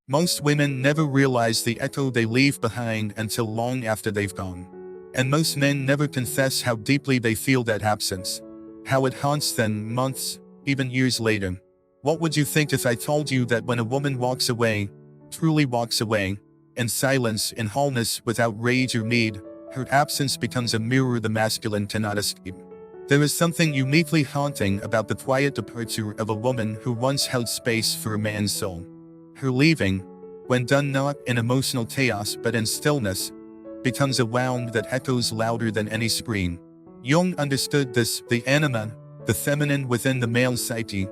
Most women never realize the echo they leave behind until long after they've gone. And most men never confess how deeply they feel that absence, how it haunts them months, even years later. What would you think if I told you that when a woman walks away, truly walks away, in silence, in wholeness, without rage or need, her absence becomes a mirror the masculine cannot escape? There is something uniquely haunting about the quiet departure of a woman who once held space for a man's soul. Her leaving, when done not in emotional chaos but in stillness, becomes a wound that echoes louder than any scream. Jung understood this. The anima, the feminine within the male psyche,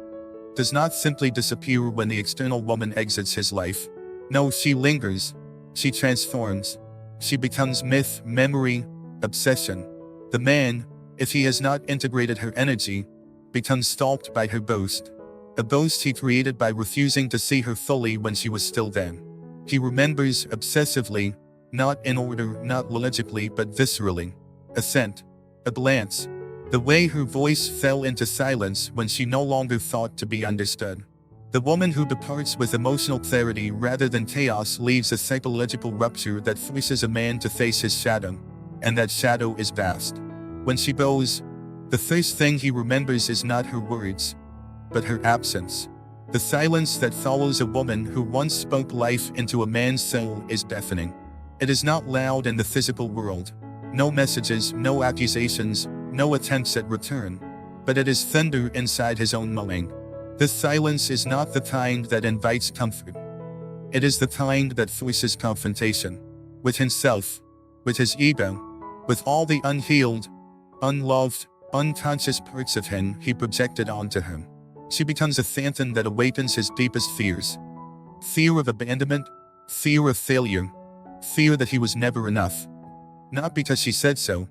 does not simply disappear when the external woman exits his life. No, she lingers. She transforms. She becomes myth, memory, obsession. The man, if he has not integrated her energy, becomes stalked by her boast. A boast he created by refusing to see her fully when she was still there. He remembers obsessively, not in order, not logically, but viscerally. A scent, a glance, the way her voice fell into silence when she no longer thought to be understood. The woman who departs with emotional clarity rather than chaos leaves a psychological rupture that forces a man to face his shadow, and that shadow is vast. When she goes, the first thing he remembers is not her words, but her absence. The silence that follows a woman who once spoke life into a man's soul is deafening. It is not loud in the physical world. No messages, no accusations, no attempts at return. But it is thunder inside his own moaning. This silence is not the kind that invites comfort. It is the kind that forces confrontation. With himself, with his ego, with all the unhealed, unloved, unconscious parts of him he projected onto him. She becomes a phantom that awakens his deepest fears. Fear of abandonment, fear of failure, fear that he was never enough. Not because she said so,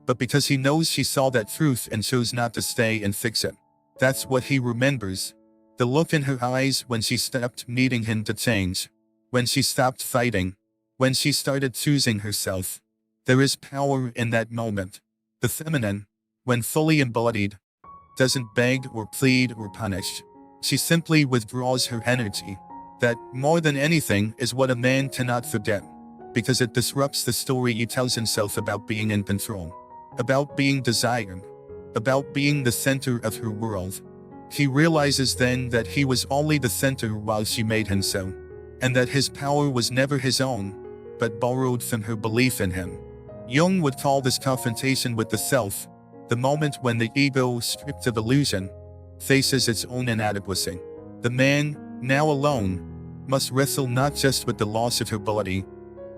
but because he knows she saw that truth and chose not to stay and fix it. That's what he remembers. The look in her eyes when she stopped needing him to change. When she stopped fighting. When she started choosing herself. There is power in that moment. The feminine, when fully embodied, doesn't beg or plead or punish. She simply withdraws her energy. That, more than anything, is what a man cannot forget. Because it disrupts the story he tells himself about being in control. About being desired. About being the center of her world. He realizes then that he was only the center while she made him so. And that his power was never his own, but borrowed from her belief in him. Jung would call this confrontation with the self, the moment when the ego, stripped of illusion, faces its own inadequacy. The man, now alone, must wrestle not just with the loss of her body,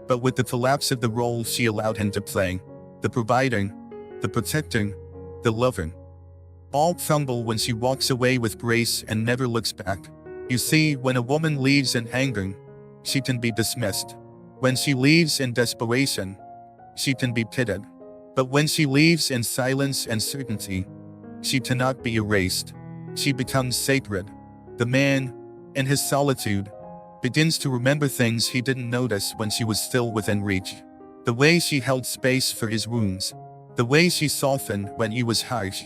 but with the collapse of the role she allowed him to play. The provider, the protector, the lover. All crumble when she walks away with grace and never looks back. You see, when a woman leaves in anger, she can be dismissed. When she leaves in desperation, she can be pitied. But when she leaves in silence and certainty, she cannot be erased. She becomes sacred. The man, in his solitude, begins to remember things he didn't notice when she was still within reach. The way she held space for his wounds. The way she softened when he was harsh.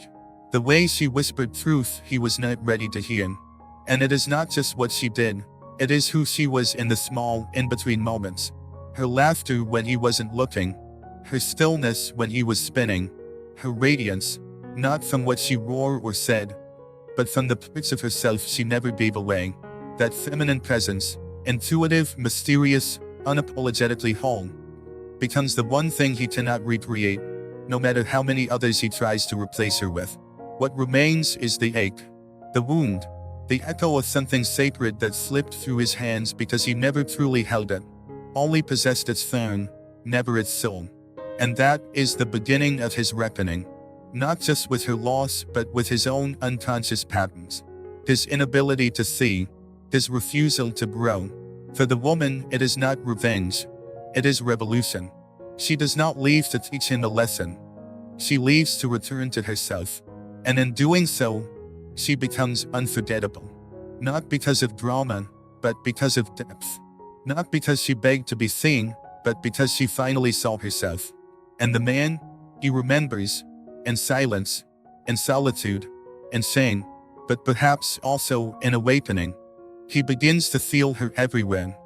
The way she whispered truth he was not ready to hear. And it is not just what she did, it is who she was in the small, in-between moments. Her laughter when he wasn't looking. Her stillness when he was spinning. Her radiance, not from what she wore or said, but from the parts of herself she never gave away. That feminine presence, intuitive, mysterious, unapologetically whole, becomes the one thing he cannot recreate, no matter how many others he tries to replace her with. What remains is the ache, the wound, the echo of something sacred that slipped through his hands because he never truly held it, only possessed its form, never its soul. And that is the beginning of his reckoning, not just with her loss but with his own unconscious patterns. His inability to see, his refusal to grow. For the woman, it is not revenge, it is revolution. She does not leave to teach him a lesson. She leaves to return to herself. And in doing so, she becomes unforgettable. Not because of drama, but because of depth. Not because she begged to be seen, but because she finally saw herself. And the man, he remembers, in silence, in solitude, in shame, but perhaps also in awakening. He begins to feel her everywhere,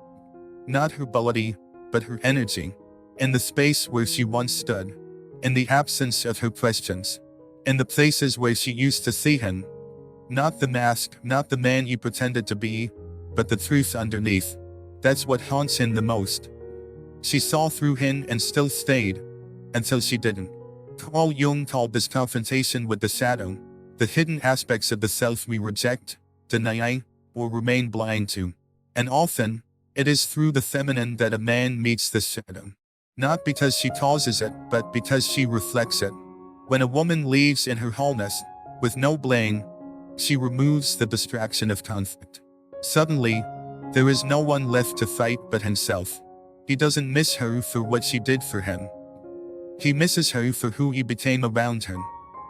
Not her body, but her energy. In the space where she once stood. In the absence of her questions. In the places where she used to see him. Not the mask, not the man you pretended to be, but the truth underneath. That's what haunts him the most. She saw through him and still stayed. Until she didn't. Carl Jung called this confrontation with the shadow, the hidden aspects of the self we reject, deny, or remain blind to. And often, it is through the feminine that a man meets this shadow. Not because she causes it, but because she reflects it. When a woman leaves in her wholeness, with no blame, she removes the distraction of conflict. Suddenly, there is no one left to fight but himself. He doesn't miss her for what she did for him. He misses her for who he became around her,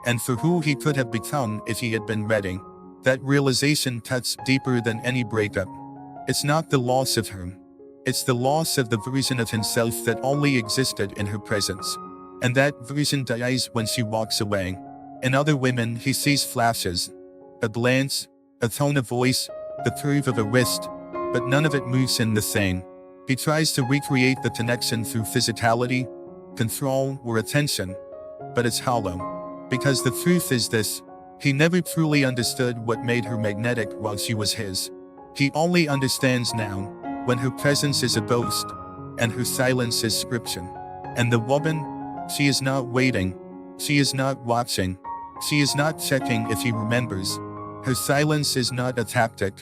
and for who he could have become if he had been ready. That realization cuts deeper than any breakup. It's not the loss of her. It's the loss of the version of himself that only existed in her presence. And that version dies when she walks away. In other women, he sees flashes. A glance, a tone of voice, the curve of a wrist, but none of it moves him the same. He tries to recreate the connection through physicality, control, or attention, but it's hollow. Because the truth is this, he never truly understood what made her magnetic while she was his. He only understands now, when her presence is a ghost, and her silence is scripture. And the woman, she is not waiting, she is not watching, she is not checking if he remembers. Her silence is not a tactic,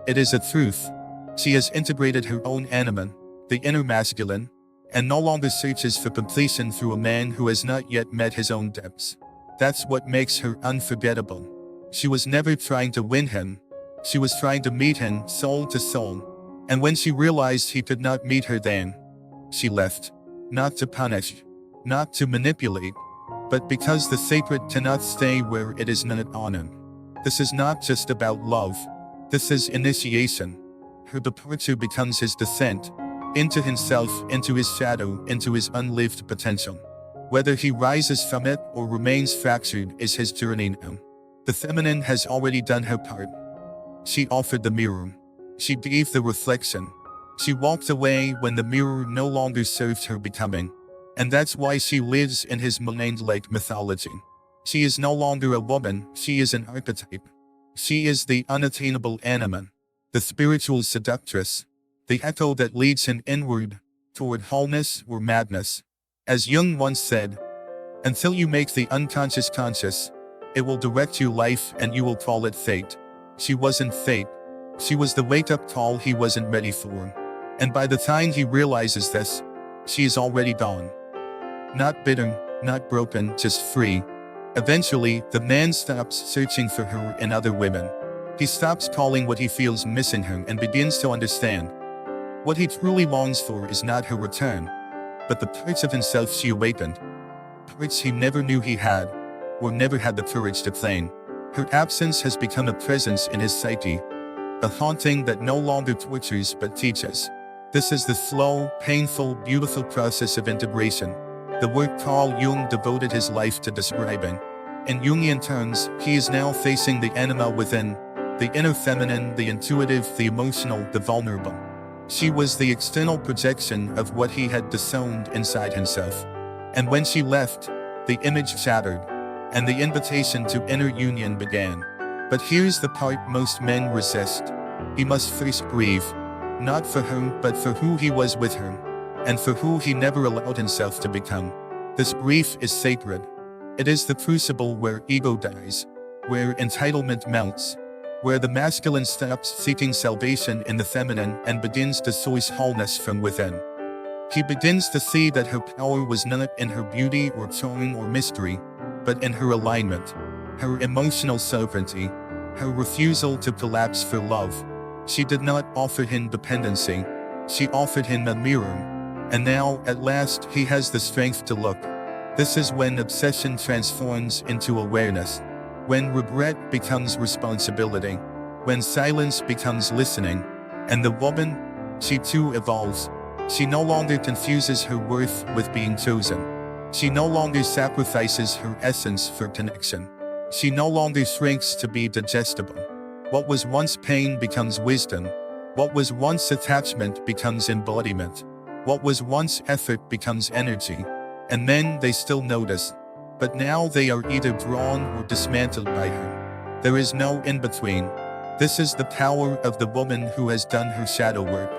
it is a truth. She has integrated her own animal, the inner masculine, and no longer searches for completion through a man who has not yet met his own depths. That's what makes her unforgettable. She was never trying to win him. She was trying to meet him soul to soul. And when she realized he could not meet her then, she left. Not to punish, not to manipulate, but because the sacred cannot stay where it is not honored. This is not just about love. This is initiation. Her departure becomes his descent. Into himself, into his shadow, into his unlived potential. Whether he rises from it or remains fractured is his journey now. The feminine has already done her part. She offered the mirror. She gave the reflection. She walked away when the mirror no longer served her becoming. And that's why she lives in his mind-like mythology. She is no longer a woman, she is an archetype. She is the unattainable anima, the spiritual seductress, the echo that leads him inward, toward wholeness or madness. As Jung once said, until you make the unconscious conscious, it will direct your life and you will call it fate. She wasn't fate. She was the wake-up call he wasn't ready for. And by the time he realizes this, she is already gone. Not bitter, not broken, just free. Eventually, the man stops searching for her in other women. He stops calling what he feels missing her and begins to understand. What he truly longs for is not her return, but the parts of himself she awakened. Parts he never knew he had, or never had the courage to claim. Her absence has become a presence in his psyche, a haunting that no longer tortures but teaches. This is the slow, painful, beautiful process of integration, the work Carl Jung devoted his life to describing. In Jungian terms, he is now facing the anima within, the inner feminine, the intuitive, the emotional, the vulnerable. She was the external projection of what he had disowned inside himself. And when she left, the image shattered, and the invitation to inner union began. But here's the part most men resist. He must first grieve, not for her, but for who he was with her, and for who he never allowed himself to become. This grief is sacred. It is the crucible where ego dies, where entitlement melts, where the masculine stops seeking salvation in the feminine and begins to source wholeness from within. He begins to see that her power was not in her beauty or charm or mystery, but in her alignment, her emotional sovereignty, her refusal to collapse for love. She did not offer him dependency, she offered him a mirror. And now, at last, he has the strength to look. This is when obsession transforms into awareness. When regret becomes responsibility, when silence becomes listening, and the woman, she too evolves. She no longer confuses her worth with being chosen. She no longer sacrifices her essence for connection. She no longer shrinks to be digestible. What was once pain becomes wisdom. What was once attachment becomes embodiment. What was once effort becomes energy. And then they still notice. But now they are either drawn or dismantled by her. There is no in-between. This is the power of the woman who has done her shadow work.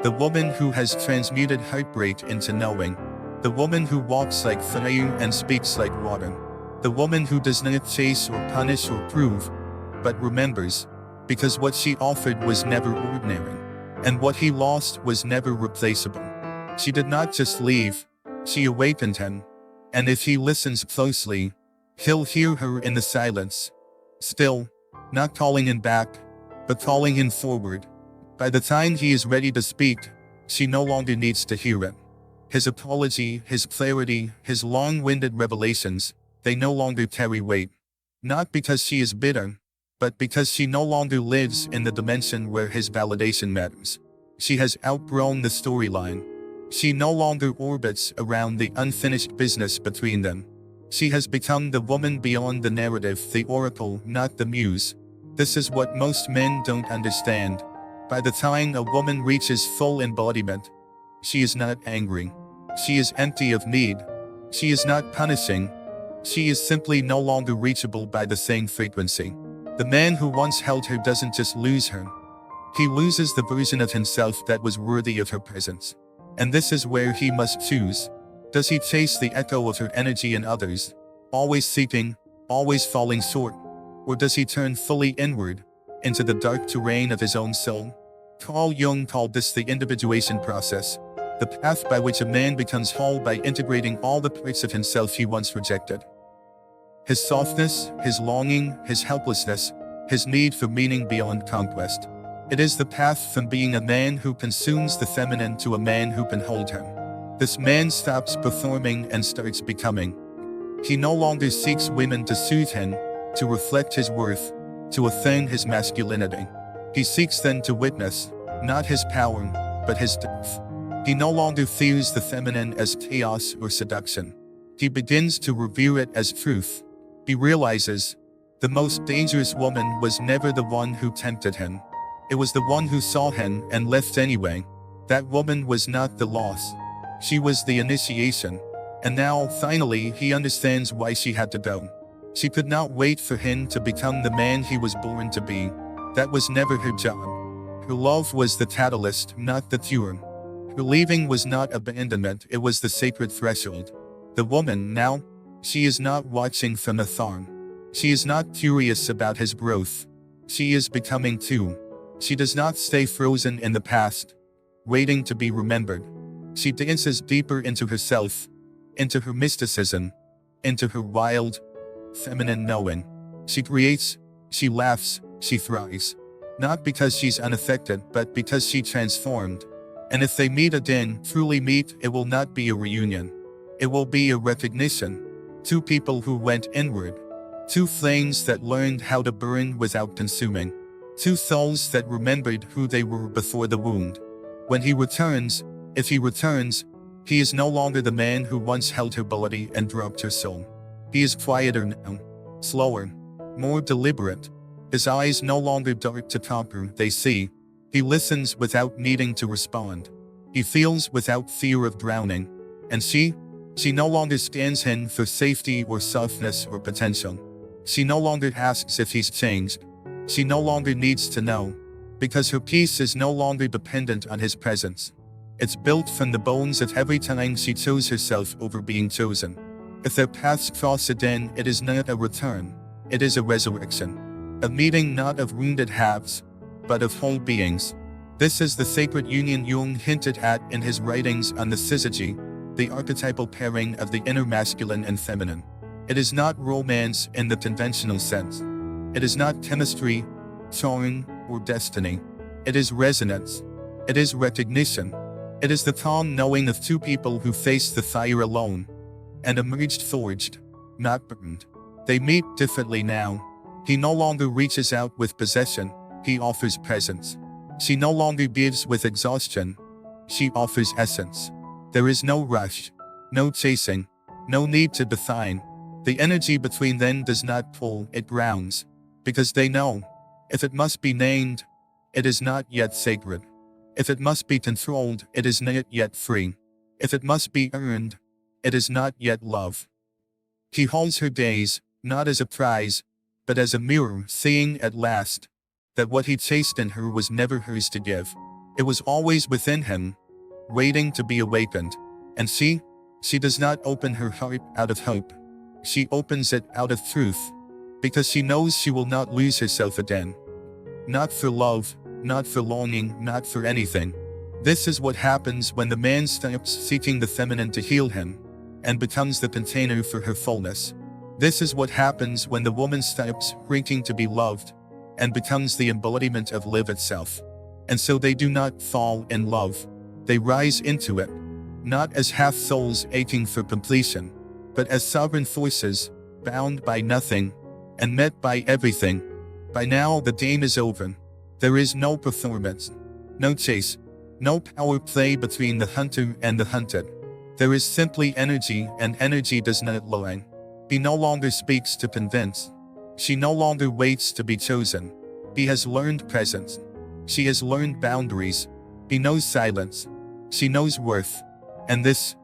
The woman who has transmuted heartbreak into knowing. The woman who walks like fire and speaks like water. The woman who does not chase or punish or prove, but remembers. Because what she offered was never ordinary. And what he lost was never replaceable. She did not just leave, she awakened him. And if he listens closely, he'll hear her in the silence. Still, not calling him back, but calling him forward. By the time he is ready to speak, she no longer needs to hear it. His apology, his clarity, his long-winded revelations, they no longer carry weight. Not because she is bitter, but because she no longer lives in the dimension where his validation matters. She has outgrown the storyline. She no longer orbits around the unfinished business between them. She has become the woman beyond the narrative, the oracle, not the muse. This is what most men don't understand. By the time a woman reaches full embodiment, she is not angry. She is empty of need. She is not punishing. She is simply no longer reachable by the same frequency. The man who once held her doesn't just lose her. He loses the version of himself that was worthy of her presence. And this is where he must choose. Does he chase the echo of her energy in others, always seeking, always falling short? Or does he turn fully inward, into the dark terrain of his own soul? Carl Jung called this the individuation process, the path by which a man becomes whole by integrating all the parts of himself he once rejected. His softness, his longing, his helplessness, his need for meaning beyond conquest. It is the path from being a man who consumes the feminine to a man who can hold him. This man stops performing and starts becoming. He no longer seeks women to soothe him, to reflect his worth, to affirm his masculinity. He seeks them to witness, not his power, but his depth. He no longer fears the feminine as chaos or seduction. He begins to revere it as truth. He realizes, the most dangerous woman was never the one who tempted him. It was the one who saw him and left anyway. That woman was not the loss. She was the initiation. And now, finally, he understands why she had to go. She could not wait for him to become the man he was born to be. That was never her job. Her love was the catalyst, not the cure. Her leaving was not abandonment, it was the sacred threshold. The woman, now, she is not watching from afar. She is not curious about his growth. She is becoming too. She does not stay frozen in the past, waiting to be remembered. She dances deeper into herself, into her mysticism, into her wild, feminine knowing. She creates, she laughs, she thrives. Not because she's unaffected, but because she transformed. And if they meet again, truly meet, it will not be a reunion. It will be a recognition. Two people who went inward. Two flames that learned how to burn without consuming. Two souls that remembered who they were before the wound. When he returns, if he returns, he is no longer the man who once held her body and dropped her soul. He is quieter now, slower, more deliberate. His eyes no longer dart to conquer, they see. He listens without needing to respond. He feels without fear of drowning. And she no longer scans him for safety or softness or potential. She no longer asks if he's changed. She no longer needs to know, because her peace is no longer dependent on his presence. It's built from the bones of every time she chose herself over being chosen. If their paths cross again, it is not a return, it is a resurrection. A meeting not of wounded halves, but of whole beings. This is the sacred union Jung hinted at in his writings on the syzygy, the archetypal pairing of the inner masculine and feminine. It is not romance in the conventional sense. It is not chemistry, charm, or destiny. It is resonance. It is recognition. It is the calm knowing of two people who faced the fire alone and emerged forged, not burned. They meet differently now. He no longer reaches out with possession, he offers presence. She no longer gives with exhaustion, she offers essence. There is no rush, no chasing, no need to define. The energy between them does not pull, it grounds. Because they know, if it must be named, it is not yet sacred. If it must be controlled, it is not yet free. If it must be earned, it is not yet love. He holds her gaze, not as a prize, but as a mirror, seeing at last that what he chased in her was never hers to give. It was always within him, waiting to be awakened. And she does not open her heart out of hope. She opens it out of truth, because she knows she will not lose herself again. Not for love, not for longing, not for anything. This is what happens when the man stops seeking the feminine to heal him, and becomes the container for her fullness. This is what happens when the woman stops shrinking to be loved, and becomes the embodiment of love itself. And so they do not fall in love. They rise into it, not as half-souls aching for completion, but as sovereign forces, bound by nothing, and met by everything. By now the game is over. There is no performance, no chase, no power play between the hunter and the hunted. There is simply energy, and energy does not lie. He no longer speaks to convince. She no longer waits to be chosen. He has learned presence. She has learned boundaries. He knows silence. She knows worth. And this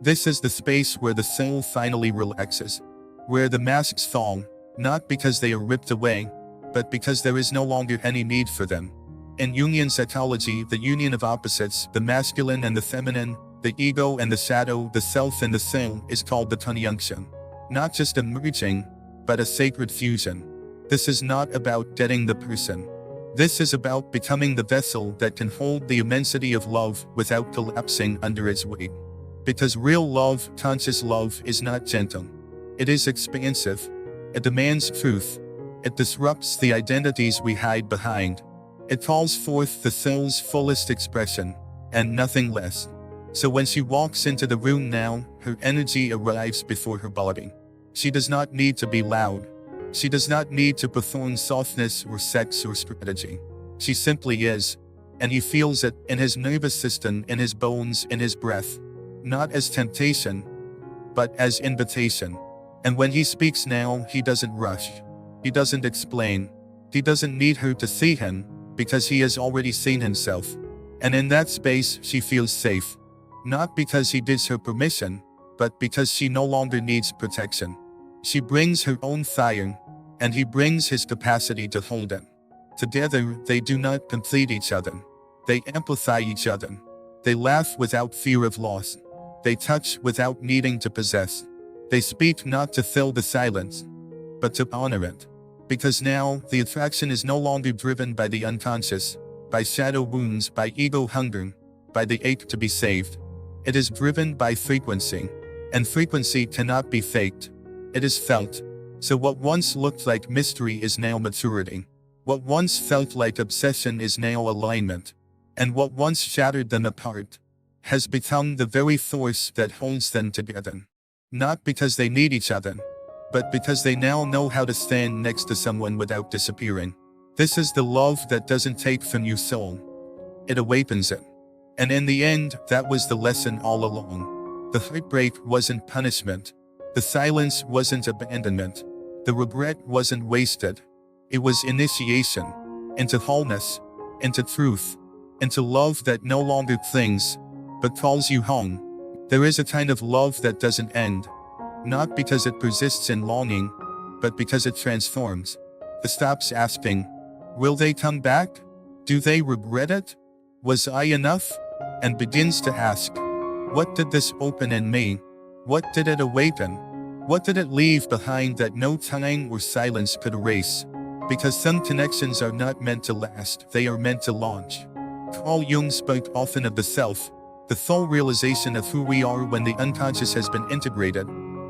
is the space where the soul finally relaxes, where the masks fall, not because they are ripped away, but because there is no longer any need for them. In Jungian psychology, the union of opposites, the masculine and the feminine, the ego and the shadow, the self and the soul, is called the conjunction. Not just a merging, but a sacred fusion. This is not about getting the person. This is about becoming the vessel that can hold the immensity of love without collapsing under its weight. Because real love, conscious love, is not gentle. It is expansive. It demands truth. It disrupts the identities we hide behind. It calls forth the soul's fullest expression, and nothing less. So when she walks into the room now, her energy arrives before her body. She does not need to be loud. She does not need to perform softness or sex or strategy. She simply is, and he feels it in his nervous system, in his bones, in his breath. Not as temptation, but as invitation. And when he speaks now, he doesn't rush. He doesn't explain. He doesn't need her to see him, because he has already seen himself. And in that space, she feels safe. Not because he gives her permission, but because she no longer needs protection. She brings her own fire, and he brings his capacity to hold it. Together, they do not complete each other. They amplify each other. They laugh without fear of loss. They touch without needing to possess. They speak not to fill the silence, but to honor it. Because now, the attraction is no longer driven by the unconscious, by shadow wounds, by ego hunger, by the ache to be saved. It is driven by frequency, and frequency cannot be faked. It is felt. So what once looked like mystery is now maturity. What once felt like obsession is now alignment. And what once shattered them apart has become the very force that holds them together. Not because they need each other, but because they now know how to stand next to someone without disappearing. This is the love that doesn't take from your soul. It awakens it. And in the end, that was the lesson all along. The heartbreak wasn't punishment. The silence wasn't abandonment. The regret wasn't wasted. It was initiation into wholeness, into truth, into love that no longer clings, but calls you home. There is a kind of love that doesn't end, not because it persists in longing, but because it transforms. It stops asking, will they come back? Do they regret it? Was I enough? And begins to ask, what did this open in me? What did it awaken? What did it leave behind that no time or silence could erase? Because some connections are not meant to last, they are meant to launch. Carl Jung spoke often of the self, the full realization of who we are when the unconscious has been integrated,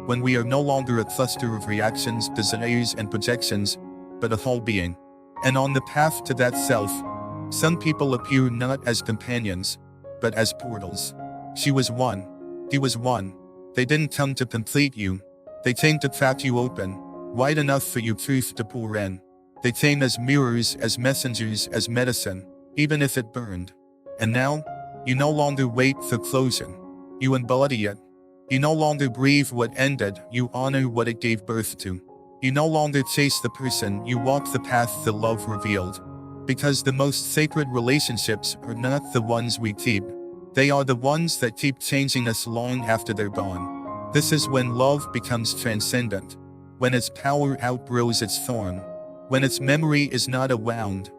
when we are no longer a cluster of reactions, desires, and projections, but a whole being. And on the path to that self, some people appear not as companions, but as portals. She was one. He was one. They didn't come to complete you. They came to crack you open, wide enough for your truth to pour in. They came as mirrors, as messengers, as medicine, even if it burned. And now, you no longer wait for closure. You embody it. You no longer grieve what ended, you honor what it gave birth to. You no longer chase the person, you walk the path the love revealed. Because the most sacred relationships are not the ones we keep. They are the ones that keep changing us long after they're gone. This is when love becomes transcendent, when its power outgrows its thorn, when its memory is not a wound,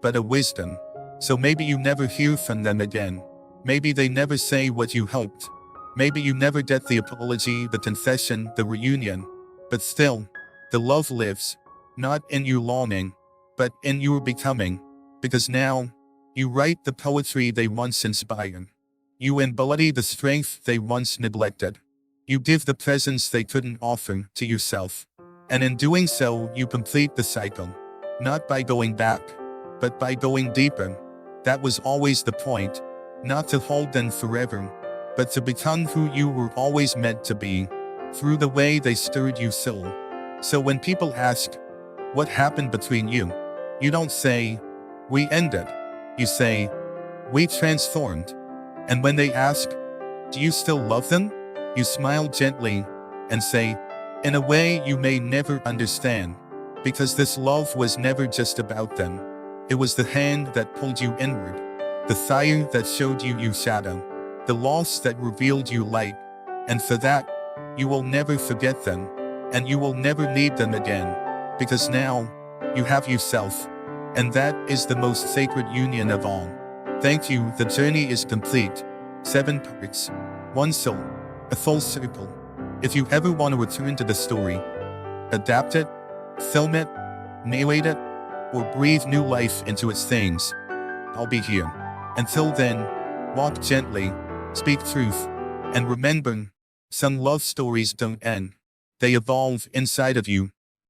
but a wisdom. So maybe you never hear from them again. Maybe they never say what you hoped. Maybe you never get the apology, the confession, the reunion. But still, the love lives, not in your longing, but in your becoming. Because now, you write the poetry they once inspired. You embody the strength they once neglected. You give the presence they couldn't offer to yourself. And in doing so, you complete the cycle. Not by going back, but by going deeper. That was always the point. Not to hold them forever, but to become who you were always meant to be, through the way they stirred your soul. So when people ask, what happened between you? You don't say, we ended. You say, we transformed. And when they ask, do you still love them? You smile gently and say, in a way you may never understand, because this love was never just about them. It was the hand that pulled you inward, the fire that showed you your shadow, the loss that revealed your light. And for that, you will never forget them, and you will never need them again, because now, you have yourself, and that is the most sacred union of all. Thank you, the journey is complete. 7 parts, 1 soul, a full circle. If you ever want to return to the story, adapt it, film it, narrate it, or breathe new life into its things, I'll be here. Until then, walk gently, speak truth, and remember, some love stories don't end. They evolve inside of you.